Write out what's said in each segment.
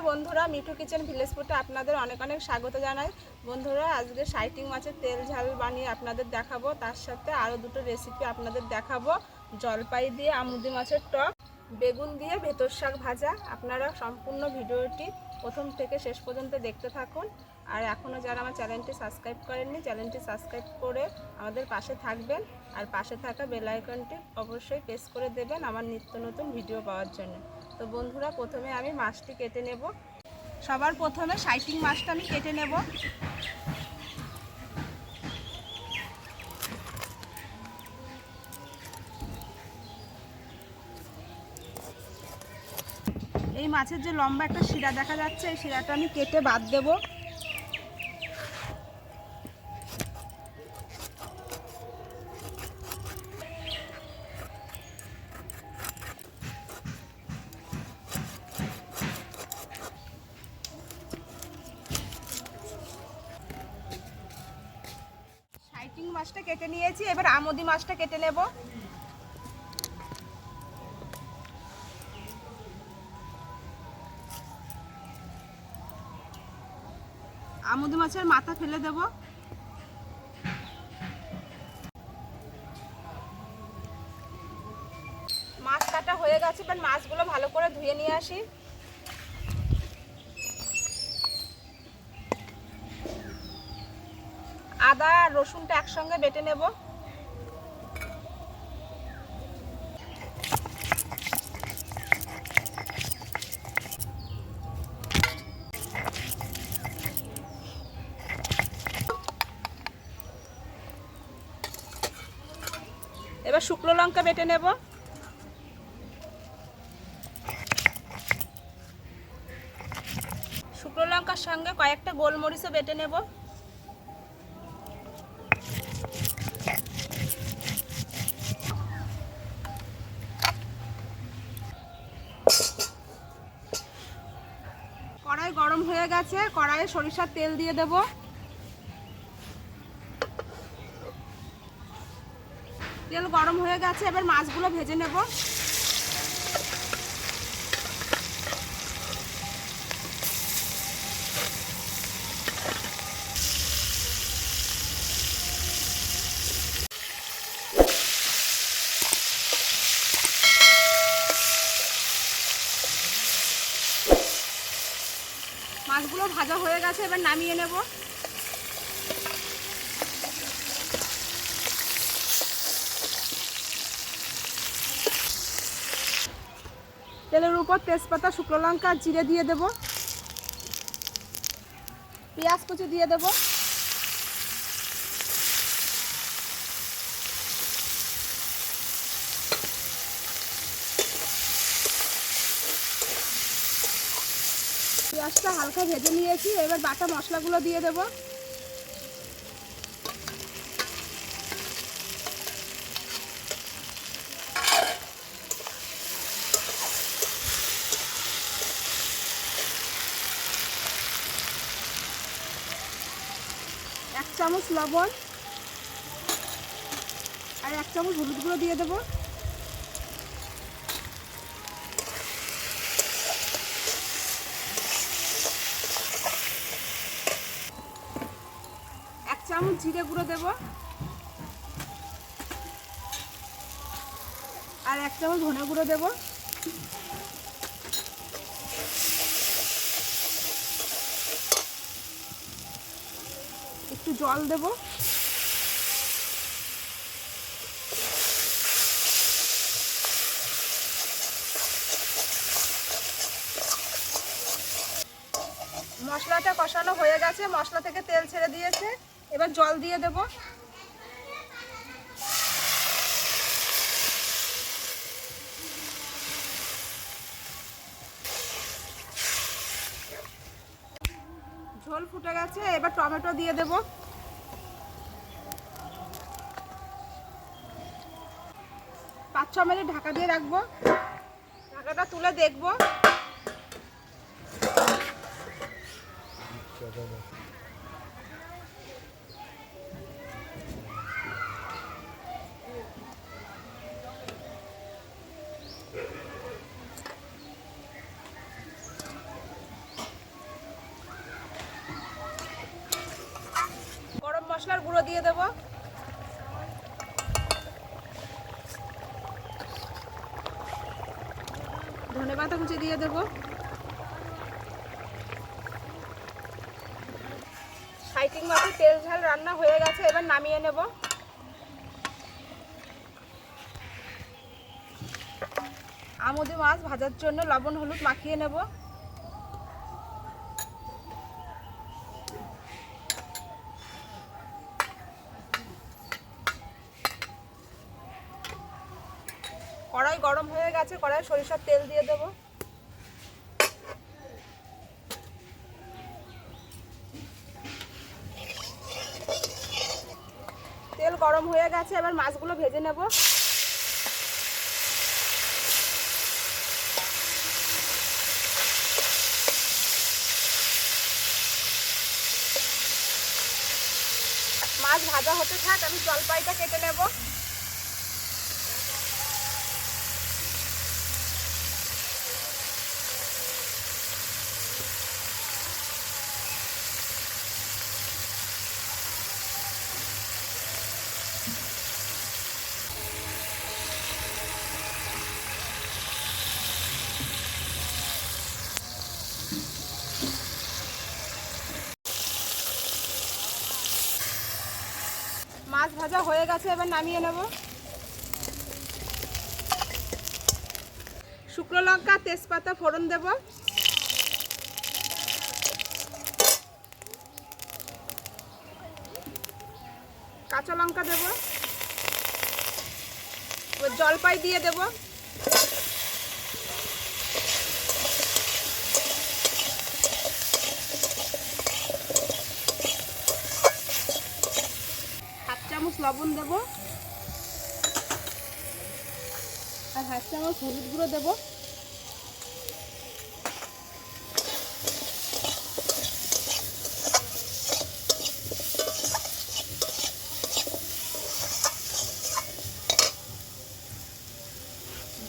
বন্ধুরা, Mithu kitchen village ফুডে আপনাদের অনেক অনেক স্বাগত জানাই। বন্ধুরা, আজকে সাইটিং মাছের তেল ঝাল বানিয়ে আপনাদের দেখাবো। তার সাথে আরও দুটো রেসিপি আপনাদের দেখাবো। জলপাই দিয়ে আমুদি মাছের টক, বেগুন দিয়ে ভেতর শাক ভাজা। আপনারা সম্পূর্ণ ভিডিওটি প্রথম থেকে শেষ পর্যন্ত দেখতে থাকুন। আর এখনও যারা আমার চ্যানেলটি সাবস্ক্রাইব করেননি, চ্যানেলটি সাবস্ক্রাইব করে আমাদের পাশে থাকবেন। আর পাশে থাকা বেল আইকনটি অবশ্যই প্রেস করে দেবেন আমার নিত্য নতুন ভিডিও পাওয়ার জন্য। তো বন্ধুরা, প্রথমে আমি মাছটি কেটে নেব। সবার প্রথমে সাইটিং মাছটা আমি কেটে নেব। এই মাছের যে লম্বা একটা শিরা দেখা যাচ্ছে, এই শিরাটা আমি কেটে বাদ দেব। সাইটিং মাছটা কেটে নিয়েছি, এবার আমুদি মাছটা কেটে নেব। আমুদি মাছের মাথা ফেলে দেব। মাছ কাটা হয়ে গেছে, এবার মাছগুলো ভালো করে ধুয়ে নিয়ে আসি। আদা আর রসুনটা একসঙ্গে বেটে নেব। এবার শুকনো লঙ্কা বেটে নেব। শুকনো লঙ্কার সঙ্গে কয়েকটা গোলমরিচও বেটে নেব। কড়াই গরম হয়ে গেছে, কড়াইয়ে সরিষার তেল দিয়ে দেব। তেল গরম হয়ে গেছে, এবার মাছগুলো ভেজে নেব। মাছগুলো ভাজা হয়ে গেছে, এবার নামিয়ে নেব। তেলের উপর তেজপাতা, শুকনো লঙ্কা আর জিরে দিয়ে দেব। পেঁয়াজ কুচি দিয়ে দেব। পেঁয়াজটা হালকা ভেজে নিয়েছি, এবার বাটা মশলাগুলো দিয়ে দেব। এক চামচ লবণ আর এক চামচ হলুদ গুঁড়ো দিয়ে দেব। এক চামচ জিরে গুঁড়ো দেব আর এক চামচ ধনে গুঁড়ো দেব। একটু জল দেব। মশলাটা কষানো হয়ে গেছে, মশলা থেকে তেল ছেড়ে দিয়েছে, এবার জল দিয়ে দেব। ঝোল ফুটে গেছে, এবার টমেটো দিয়ে দেব। 5-6 মিনিট ঢাকা দিয়ে রাখবো। ঢাকাটা তুলে দেখবো। দিয়ে দেবো, ধনেপাতা কুচি দিয়ে দেবো। সাইটিং মাছের তেল ঝাল রান্না হয়ে গেছে, এবার নামিয়ে নেব। আমুদি মাছ ভাজার জন্য লবণ হলুদ মাখিয়ে নেব। কড়াই গরম হয়ে গেছে, কড়াই সরিষার তেল দিয়ে দেব। তেল গরম হয়ে গেছে, এবার মাছগুলো ভেজে নেব। মাছ ভাজা হতে থাক, আমি জলপাইটা কেটে নেব। মাছ ভাজা হয়ে গেছে, এবার নামিয়ে নেব। শুকনো লঙ্কা তেজপাতা ফোড়ন দেব। কাঁচা লঙ্কা দেব, জলপাই দিয়ে দেব। হাফ চামচ লবণ দেব আর হাফ চামচ হলুদ গুঁড়ো দেব।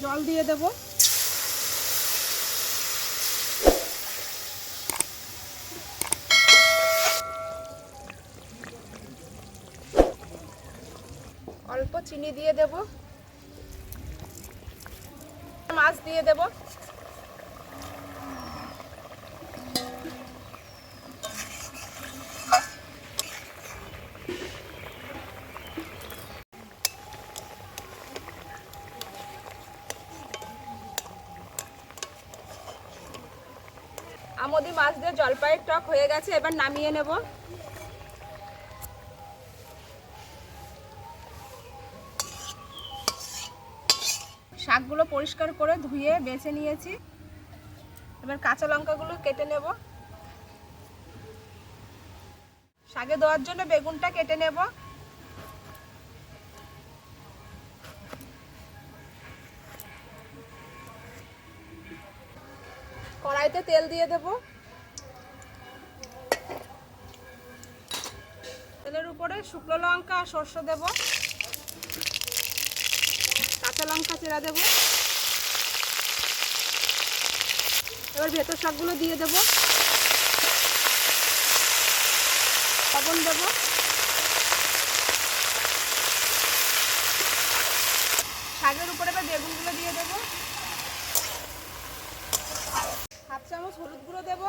জল দিয়ে দেব। অল্প চিনি দিয়ে দেব। মাছ দিয়ে দেব। আমুদি মাছ দিয়ে জলপাইয়ের টক হয়ে গেছে, এবার নামিয়ে নেব। শাকগুলো পরিষ্কার করে ধুয়ে বেছে নিয়েছি, এবার কাঁচা লঙ্কাগুলো কেটে নেব। শাকে দেওয়ার জন্য বেগুনটা কেটে নেব। কড়াইতে তেল দিয়ে দেব। তেলের উপরে শুকনো লঙ্কা আর সর্ষে দেব। কাঁচা লঙ্কা চেরা দেব। এবার ভেতর শাকগুলো দিয়ে দেব। লবণ দেব। শাকের উপরে এবার বেগুনগুলো দিয়ে দেব। হাফ চামচ হলুদ গুঁড়ো দেব।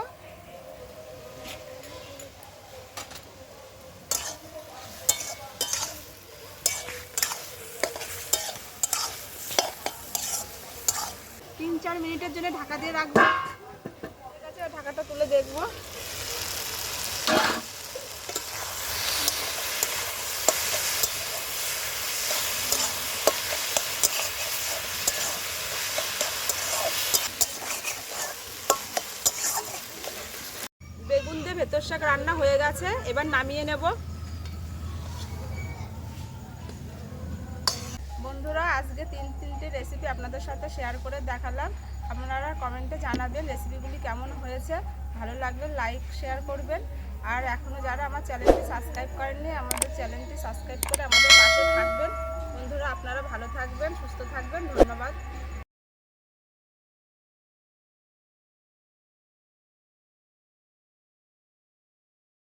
তিন চার মিনিটের জন্য ঢাকা দিয়ে রাখবো। ঠিক আছে, ঢাকাটা তুলে দেখবো। বেগুন দিয়ে ভেতর শাক রান্না হয়ে গেছে, এবার নামিয়ে নেব। বন্ধুরা, আজকে তিনটে রেসিপি আপনাদের সাথে শেয়ার করে দেখালাম। আপনারা কমেন্টে জানাবেন রেসিপিগুলি কেমন হয়েছে। ভালো লাগলে লাইক শেয়ার করবেন। আর এখনও যারা আমার চ্যানেলটি সাবস্ক্রাইব করেননি, আমাদের চ্যানেলটি সাবস্ক্রাইব করে আমাদের পাশে থাকবেন। বন্ধুরা, আপনারা ভালো থাকবেন, সুস্থ থাকবেন। ধন্যবাদ।